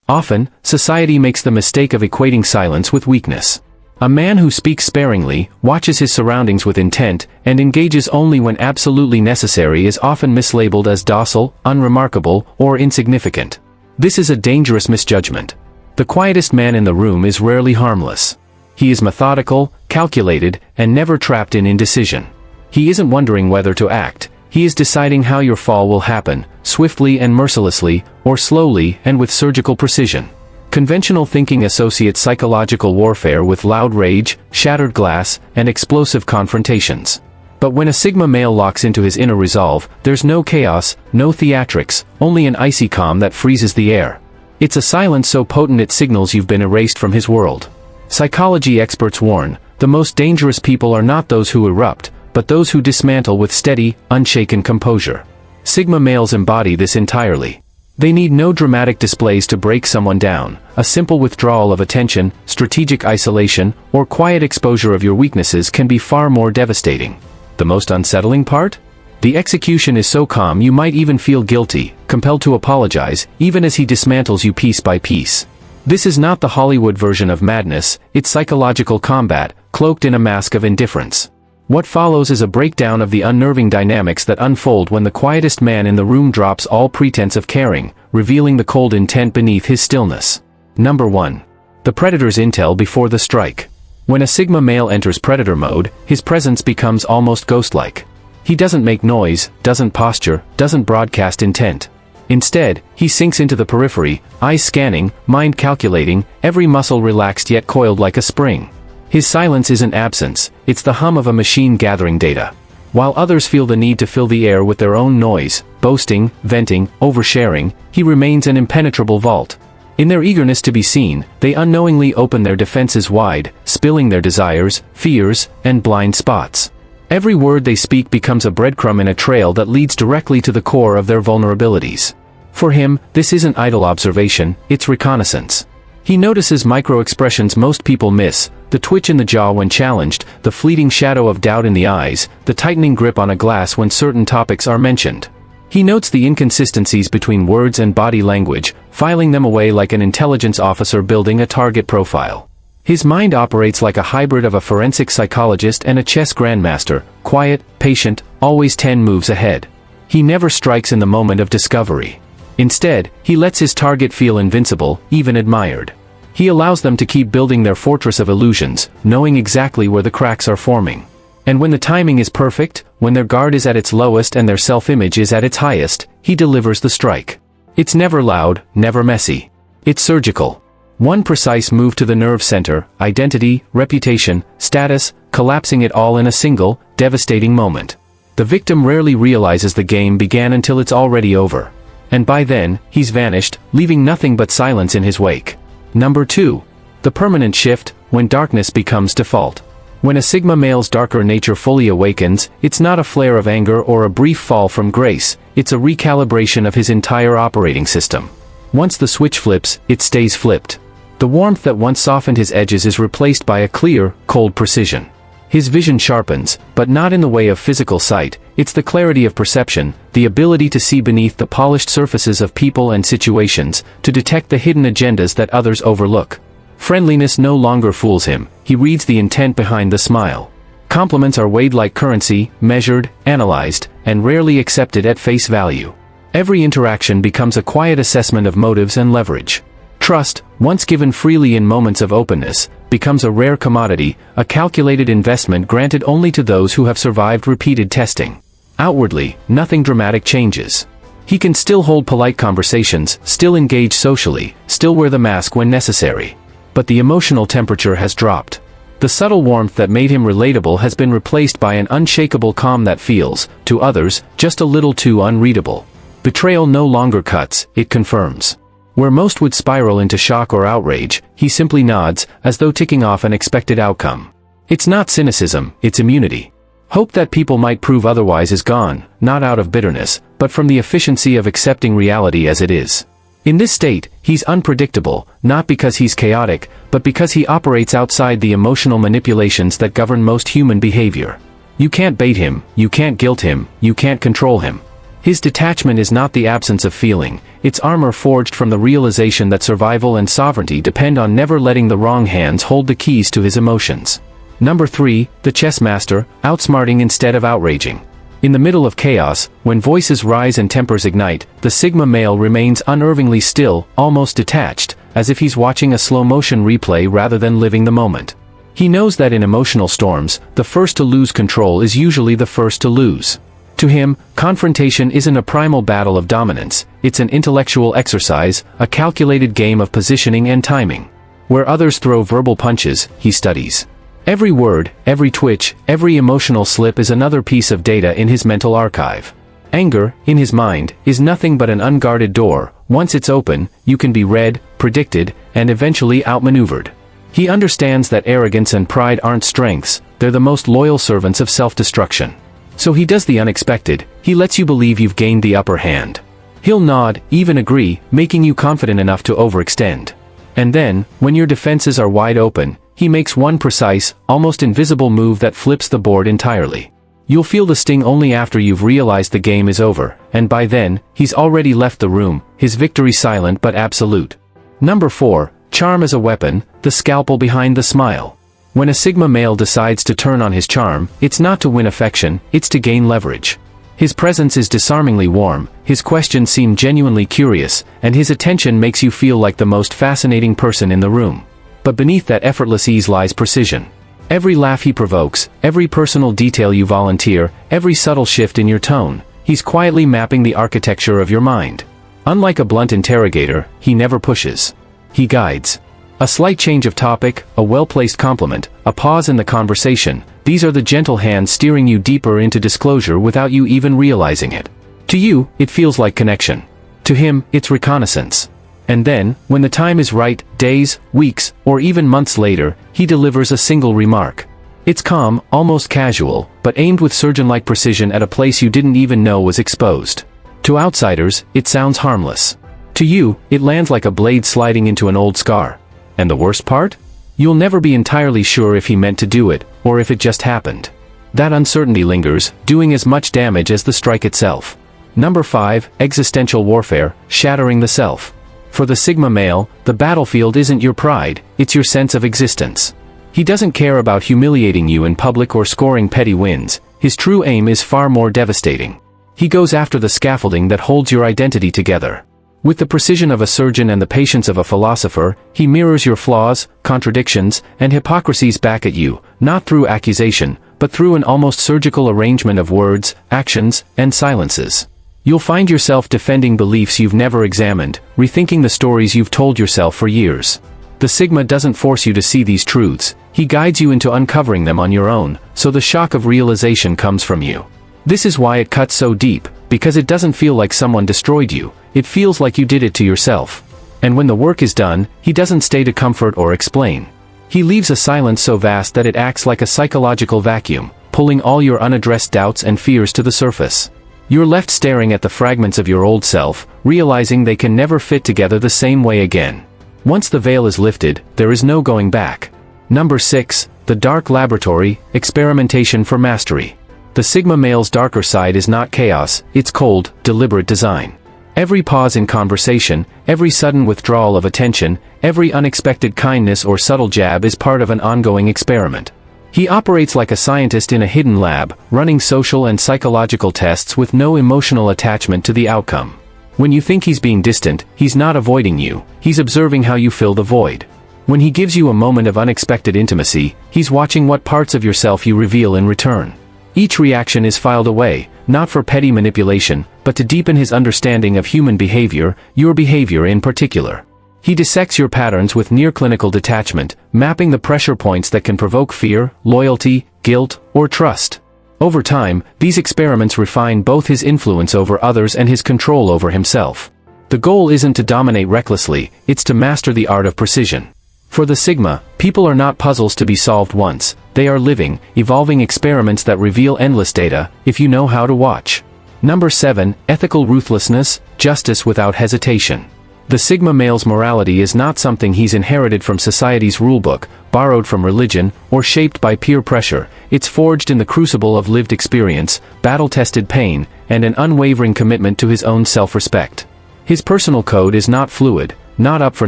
Often, society makes the mistake of equating silence with weakness. A man who speaks sparingly, watches his surroundings with intent, and engages only when absolutely necessary is often mislabeled as docile, unremarkable, or insignificant. This is a dangerous misjudgment. The quietest man in the room is rarely harmless. He is methodical, calculated, and never trapped in indecision. He isn't wondering whether to act, he is deciding how your fall will happen, swiftly and mercilessly, or slowly and with surgical precision. Conventional thinking associates psychological warfare with loud rage, shattered glass, and explosive confrontations. But when a Sigma male locks into his inner resolve, there's no chaos, no theatrics, only an icy calm that freezes the air. It's a silence so potent it signals you've been erased from his world. Psychology experts warn, the most dangerous people are not those who erupt, but those who dismantle with steady, unshaken composure. Sigma males embody this entirely. They need no dramatic displays to break someone down. A simple withdrawal of attention, strategic isolation, or quiet exposure of your weaknesses can be far more devastating. The most unsettling part? The execution is so calm you might even feel guilty, compelled to apologize, even as he dismantles you piece by piece. This is not the Hollywood version of madness, it's psychological combat, cloaked in a mask of indifference. What follows is a breakdown of the unnerving dynamics that unfold when the quietest man in the room drops all pretense of caring, revealing the cold intent beneath his stillness. Number 1. The predator's intel before the strike. When a Sigma male enters predator mode, his presence becomes almost ghost-like. He doesn't make noise, doesn't posture, doesn't broadcast intent. Instead, he sinks into the periphery, eyes scanning, mind calculating, every muscle relaxed yet coiled like a spring. His silence isn't absence, it's the hum of a machine gathering data. While others feel the need to fill the air with their own noise, boasting, venting, oversharing, he remains an impenetrable vault. In their eagerness to be seen, they unknowingly open their defenses wide, spilling their desires, fears, and blind spots. Every word they speak becomes a breadcrumb in a trail that leads directly to the core of their vulnerabilities. For him, this isn't idle observation, it's reconnaissance. He notices micro-expressions most people miss, the twitch in the jaw when challenged, the fleeting shadow of doubt in the eyes, the tightening grip on a glass when certain topics are mentioned. He notes the inconsistencies between words and body language, filing them away like an intelligence officer building a target profile. His mind operates like a hybrid of a forensic psychologist and a chess grandmaster, quiet, patient, always 10 moves ahead. He never strikes in the moment of discovery. Instead, he lets his target feel invincible, even admired. He allows them to keep building their fortress of illusions, knowing exactly where the cracks are forming. And when the timing is perfect, when their guard is at its lowest and their self-image is at its highest, he delivers the strike. It's never loud, never messy. It's surgical. One precise move to the nerve center, identity, reputation, status, collapsing it all in a single, devastating moment. The victim rarely realizes the game began until it's already over. And by then, he's vanished, leaving nothing but silence in his wake. Number 2. The permanent shift, when darkness becomes default. When a Sigma male's darker nature fully awakens, it's not a flare of anger or a brief fall from grace, it's a recalibration of his entire operating system. Once the switch flips, it stays flipped. The warmth that once softened his edges is replaced by a clear, cold precision. His vision sharpens, but not in the way of physical sight, it's the clarity of perception, the ability to see beneath the polished surfaces of people and situations, to detect the hidden agendas that others overlook. Friendliness no longer fools him, he reads the intent behind the smile. Compliments are weighed like currency, measured, analyzed, and rarely accepted at face value. Every interaction becomes a quiet assessment of motives and leverage. Trust, once given freely in moments of openness, becomes a rare commodity, a calculated investment granted only to those who have survived repeated testing. Outwardly, nothing dramatic changes. He can still hold polite conversations, still engage socially, still wear the mask when necessary. But the emotional temperature has dropped. The subtle warmth that made him relatable has been replaced by an unshakable calm that feels, to others, just a little too unreadable. Betrayal no longer cuts, it confirms. Where most would spiral into shock or outrage, he simply nods, as though ticking off an expected outcome. It's not cynicism, it's immunity. Hope that people might prove otherwise is gone, not out of bitterness, but from the efficiency of accepting reality as it is. In this state, he's unpredictable, not because he's chaotic, but because he operates outside the emotional manipulations that govern most human behavior. You can't bait him, you can't guilt him, you can't control him. His detachment is not the absence of feeling, it's armor forged from the realization that survival and sovereignty depend on never letting the wrong hands hold the keys to his emotions. Number 3, the chess master, outsmarting instead of outraging. In the middle of chaos, when voices rise and tempers ignite, the Sigma male remains unnervingly still, almost detached, as if he's watching a slow-motion replay rather than living the moment. He knows that in emotional storms, the first to lose control is usually the first to lose. To him, confrontation isn't a primal battle of dominance, it's an intellectual exercise, a calculated game of positioning and timing. Where others throw verbal punches, he studies. Every word, every twitch, every emotional slip is another piece of data in his mental archive. Anger, in his mind, is nothing but an unguarded door. Once it's open, you can be read, predicted, and eventually outmaneuvered. He understands that arrogance and pride aren't strengths, they're the most loyal servants of self-destruction. So he does the unexpected, he lets you believe you've gained the upper hand. He'll nod, even agree, making you confident enough to overextend. And then, when your defenses are wide open, he makes one precise, almost invisible move that flips the board entirely. You'll feel the sting only after you've realized the game is over, and by then, he's already left the room, his victory silent but absolute. Number 4, charm as a weapon, the scalpel behind the smile. When a Sigma male decides to turn on his charm, it's not to win affection, it's to gain leverage. His presence is disarmingly warm, his questions seem genuinely curious, and his attention makes you feel like the most fascinating person in the room. But beneath that effortless ease lies precision. Every laugh he provokes, every personal detail you volunteer, every subtle shift in your tone, he's quietly mapping the architecture of your mind. Unlike a blunt interrogator, he never pushes. He guides. A slight change of topic, a well-placed compliment, a pause in the conversation, these are the gentle hands steering you deeper into disclosure without you even realizing it. To you, it feels like connection. To him, it's reconnaissance. And then, when the time is right, days, weeks, or even months later, he delivers a single remark. It's calm, almost casual, but aimed with surgeon-like precision at a place you didn't even know was exposed. To outsiders, it sounds harmless. To you, it lands like a blade sliding into an old scar. And the worst part? You'll never be entirely sure if he meant to do it, or if it just happened. That uncertainty lingers, doing as much damage as the strike itself. Number 5, existential warfare, shattering the self. For the Sigma male, the battlefield isn't your pride, it's your sense of existence. He doesn't care about humiliating you in public or scoring petty wins, his true aim is far more devastating. He goes after the scaffolding that holds your identity together. With the precision of a surgeon and the patience of a philosopher, he mirrors your flaws, contradictions, and hypocrisies back at you, not through accusation, but through an almost surgical arrangement of words, actions, and silences. You'll find yourself defending beliefs you've never examined, rethinking the stories you've told yourself for years. The Sigma doesn't force you to see these truths, he guides you into uncovering them on your own, so the shock of realization comes from you. This is why it cuts so deep, because it doesn't feel like someone destroyed you, it feels like you did it to yourself. And when the work is done, he doesn't stay to comfort or explain. He leaves a silence so vast that it acts like a psychological vacuum, pulling all your unaddressed doubts and fears to the surface. You're left staring at the fragments of your old self, realizing they can never fit together the same way again. Once the veil is lifted, there is no going back. Number 6, the dark laboratory, experimentation for mastery. The Sigma male's darker side is not chaos, it's cold, deliberate design. Every pause in conversation, every sudden withdrawal of attention, every unexpected kindness or subtle jab is part of an ongoing experiment. He operates like a scientist in a hidden lab, running social and psychological tests with no emotional attachment to the outcome. When you think he's being distant, he's not avoiding you, he's observing how you fill the void. When he gives you a moment of unexpected intimacy, he's watching what parts of yourself you reveal in return. Each reaction is filed away, not for petty manipulation, but to deepen his understanding of human behavior, your behavior in particular. He dissects your patterns with near-clinical detachment, mapping the pressure points that can provoke fear, loyalty, guilt, or trust. Over time, these experiments refine both his influence over others and his control over himself. The goal isn't to dominate recklessly, it's to master the art of precision. For the Sigma, people are not puzzles to be solved once, they are living, evolving experiments that reveal endless data, if you know how to watch. Number 7, ethical ruthlessness, justice without hesitation. The Sigma male's morality is not something he's inherited from society's rulebook, borrowed from religion, or shaped by peer pressure. It's forged in the crucible of lived experience, battle-tested pain, and an unwavering commitment to his own self-respect. His personal code is not fluid, not up for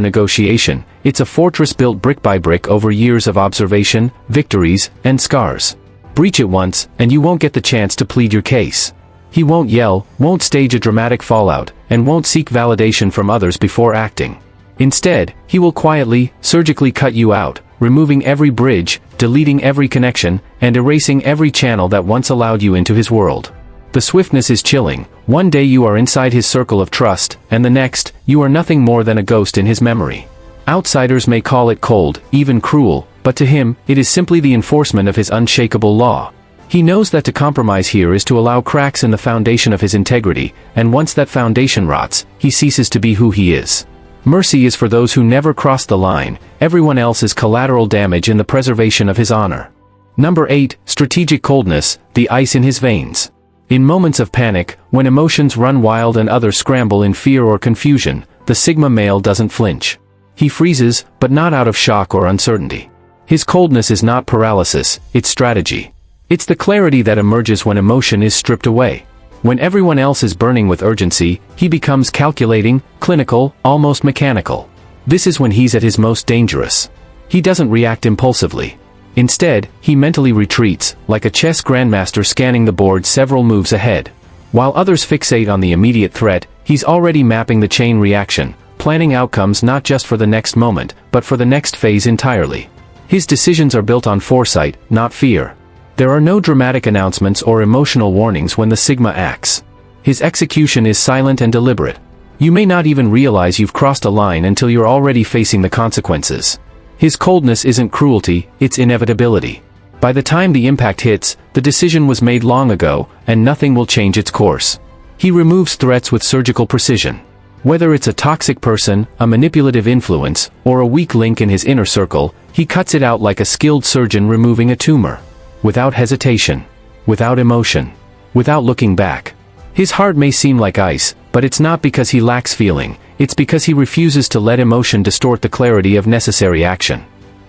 negotiation. It's a fortress built brick by brick over years of observation, victories, and scars. Breach it once, and you won't get the chance to plead your case. He won't yell, won't stage a dramatic fallout, and won't seek validation from others before acting. Instead, he will quietly, surgically cut you out, removing every bridge, deleting every connection, and erasing every channel that once allowed you into his world. The swiftness is chilling. One day you are inside his circle of trust, and the next, you are nothing more than a ghost in his memory. Outsiders may call it cold, even cruel, but to him, it is simply the enforcement of his unshakable law. He knows that to compromise here is to allow cracks in the foundation of his integrity, and once that foundation rots, he ceases to be who he is. Mercy is for those who never cross the line. Everyone else is collateral damage in the preservation of his honor. Number 8, strategic coldness, the ice in his veins. In moments of panic, when emotions run wild and others scramble in fear or confusion, the Sigma male doesn't flinch. He freezes, but not out of shock or uncertainty. His coldness is not paralysis, it's strategy. It's the clarity that emerges when emotion is stripped away. When everyone else is burning with urgency, he becomes calculating, clinical, almost mechanical. This is when he's at his most dangerous. He doesn't react impulsively. Instead, he mentally retreats, like a chess grandmaster scanning the board several moves ahead. While others fixate on the immediate threat, he's already mapping the chain reaction, planning outcomes not just for the next moment, but for the next phase entirely. His decisions are built on foresight, not fear. There are no dramatic announcements or emotional warnings when the Sigma acts. His execution is silent and deliberate. You may not even realize you've crossed a line until you're already facing the consequences. His coldness isn't cruelty, it's inevitability. By the time the impact hits, the decision was made long ago, and nothing will change its course. He removes threats with surgical precision. Whether it's a toxic person, a manipulative influence, or a weak link in his inner circle, he cuts it out like a skilled surgeon removing a tumor. Without hesitation. Without emotion. Without looking back. His heart may seem like ice, but it's not because he lacks feeling, it's because he refuses to let emotion distort the clarity of necessary action.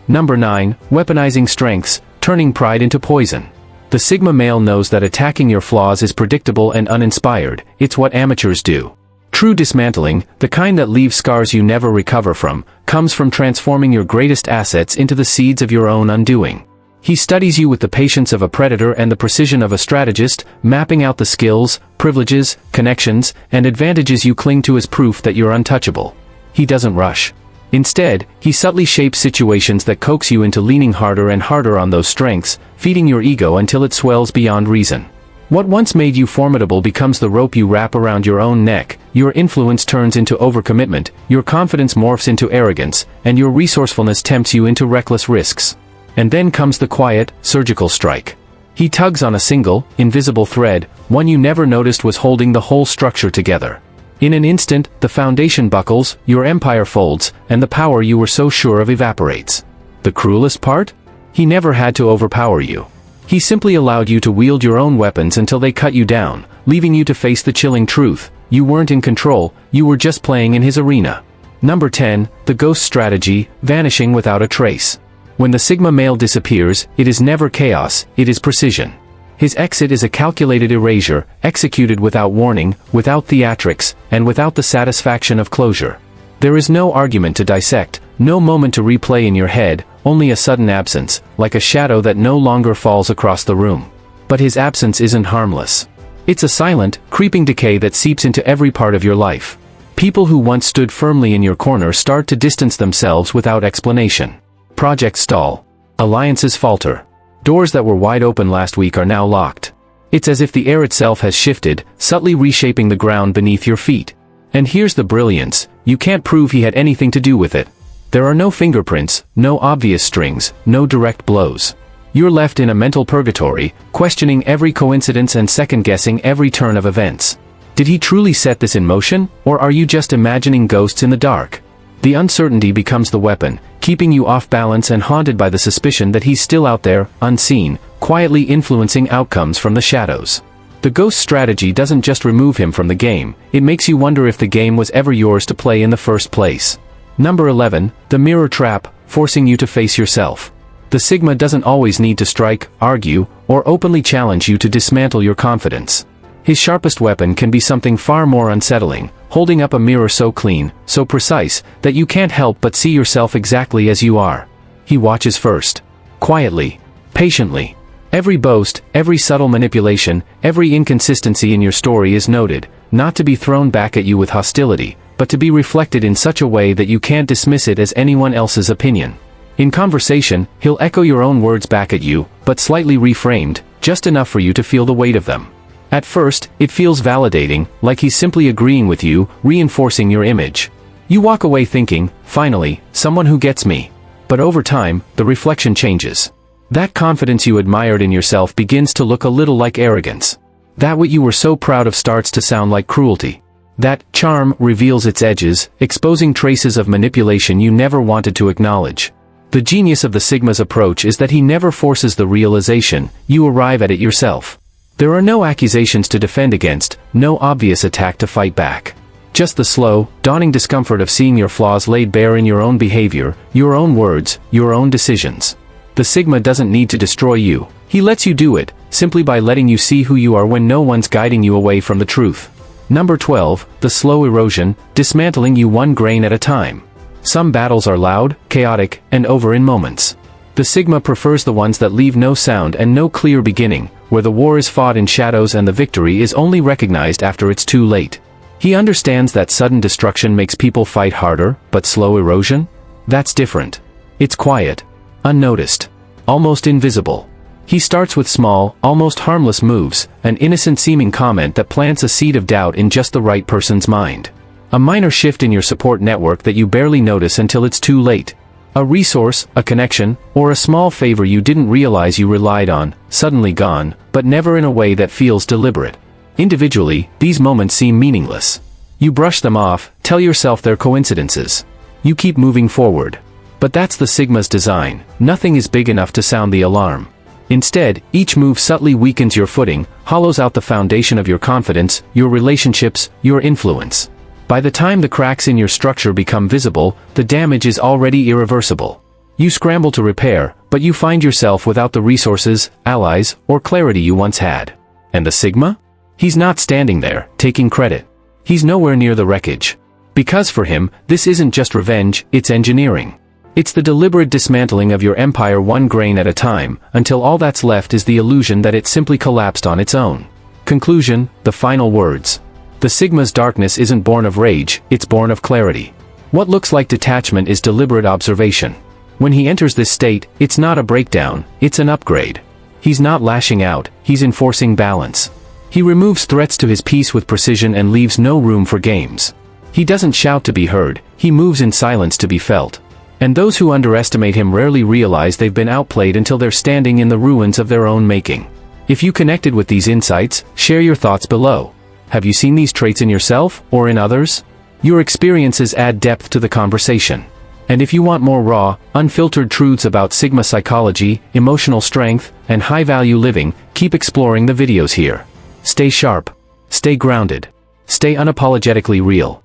Number 9, weaponizing strengths, turning pride into poison. The Sigma male knows that attacking your flaws is predictable and uninspired, it's what amateurs do. True dismantling, the kind that leaves scars you never recover from, comes from transforming your greatest assets into the seeds of your own undoing. He studies you with the patience of a predator and the precision of a strategist, mapping out the skills, privileges, connections, and advantages you cling to as proof that you're untouchable. He doesn't rush. Instead, he subtly shapes situations that coax you into leaning harder and harder on those strengths, feeding your ego until it swells beyond reason. What once made you formidable becomes the rope you wrap around your own neck, your influence turns into overcommitment, your confidence morphs into arrogance, and your resourcefulness tempts you into reckless risks. And then comes the quiet, surgical strike. He tugs on a single, invisible thread, one you never noticed was holding the whole structure together. In an instant, the foundation buckles, your empire folds, and the power you were so sure of evaporates. The cruelest part? He never had to overpower you. He simply allowed you to wield your own weapons until they cut you down, leaving you to face the chilling truth. You weren't in control, you were just playing in his arena. Number 10, the ghost strategy, vanishing without a trace. When the Sigma male disappears, it is never chaos, it is precision. His exit is a calculated erasure, executed without warning, without theatrics, and without the satisfaction of closure. There is no argument to dissect, no moment to replay in your head, only a sudden absence, like a shadow that no longer falls across the room. But his absence isn't harmless. It's a silent, creeping decay that seeps into every part of your life. People who once stood firmly in your corner start to distance themselves without explanation. Projects stall. Alliances falter. Doors that were wide open last week are now locked. It's as if the air itself has shifted, subtly reshaping the ground beneath your feet. And here's the brilliance, you can't prove he had anything to do with it. There are no fingerprints, no obvious strings, no direct blows. You're left in a mental purgatory, questioning every coincidence and second-guessing every turn of events. Did he truly set this in motion, or are you just imagining ghosts in the dark? The uncertainty becomes the weapon, keeping you off balance and haunted by the suspicion that he's still out there, unseen, quietly influencing outcomes from the shadows. The ghost strategy doesn't just remove him from the game, it makes you wonder if the game was ever yours to play in the first place. Number 11, the mirror trap, forcing you to face yourself. The Sigma doesn't always need to strike, argue, or openly challenge you to dismantle your confidence. His sharpest weapon can be something far more unsettling, holding up a mirror so clean, so precise, that you can't help but see yourself exactly as you are. He watches first. Quietly. Patiently. Every boast, every subtle manipulation, every inconsistency in your story is noted, not to be thrown back at you with hostility, but to be reflected in such a way that you can't dismiss it as anyone else's opinion. In conversation, he'll echo your own words back at you, but slightly reframed, just enough for you to feel the weight of them. At first, it feels validating, like he's simply agreeing with you, reinforcing your image. You walk away thinking, finally, someone who gets me. But over time, the reflection changes. That confidence you admired in yourself begins to look a little like arrogance. That what you were so proud of starts to sound like cruelty. That charm reveals its edges, exposing traces of manipulation you never wanted to acknowledge. The genius of the Sigma's approach is that he never forces the realization, you arrive at it yourself. There are no accusations to defend against, no obvious attack to fight back. Just the slow, dawning discomfort of seeing your flaws laid bare in your own behavior, your own words, your own decisions. The Sigma doesn't need to destroy you, he lets you do it, simply by letting you see who you are when no one's guiding you away from the truth. Number 12, the slow erosion, dismantling you one grain at a time. Some battles are loud, chaotic, and over in moments. The Sigma prefers the ones that leave no sound and no clear beginning, where the war is fought in shadows and the victory is only recognized after it's too late. He understands that sudden destruction makes people fight harder, but slow erosion? That's different. It's quiet. Unnoticed. Almost invisible. He starts with small, almost harmless moves, an innocent-seeming comment that plants a seed of doubt in just the right person's mind. A minor shift in your support network that you barely notice until it's too late. A resource, a connection, or a small favor you didn't realize you relied on, suddenly gone, but never in a way that feels deliberate. Individually, these moments seem meaningless. You brush them off, tell yourself they're coincidences. You keep moving forward. But that's the Sigma's design, nothing is big enough to sound the alarm. Instead, each move subtly weakens your footing, hollows out the foundation of your confidence, your relationships, your influence. By the time the cracks in your structure become visible, the damage is already irreversible. You scramble to repair, but you find yourself without the resources, allies, or clarity you once had. And the Sigma? He's not standing there, taking credit. He's nowhere near the wreckage. Because for him, this isn't just revenge, it's engineering. It's the deliberate dismantling of your empire one grain at a time, until all that's left is the illusion that it simply collapsed on its own. Conclusion, the final words. The Sigma's darkness isn't born of rage, it's born of clarity. What looks like detachment is deliberate observation. When he enters this state, it's not a breakdown, it's an upgrade. He's not lashing out, he's enforcing balance. He removes threats to his peace with precision and leaves no room for games. He doesn't shout to be heard, he moves in silence to be felt. And those who underestimate him rarely realize they've been outplayed until they're standing in the ruins of their own making. If you connected with these insights, share your thoughts below. Have you seen these traits in yourself, or in others? Your experiences add depth to the conversation. And if you want more raw, unfiltered truths about Sigma psychology, emotional strength, and high-value living, keep exploring the videos here. Stay sharp. Stay grounded. Stay unapologetically real.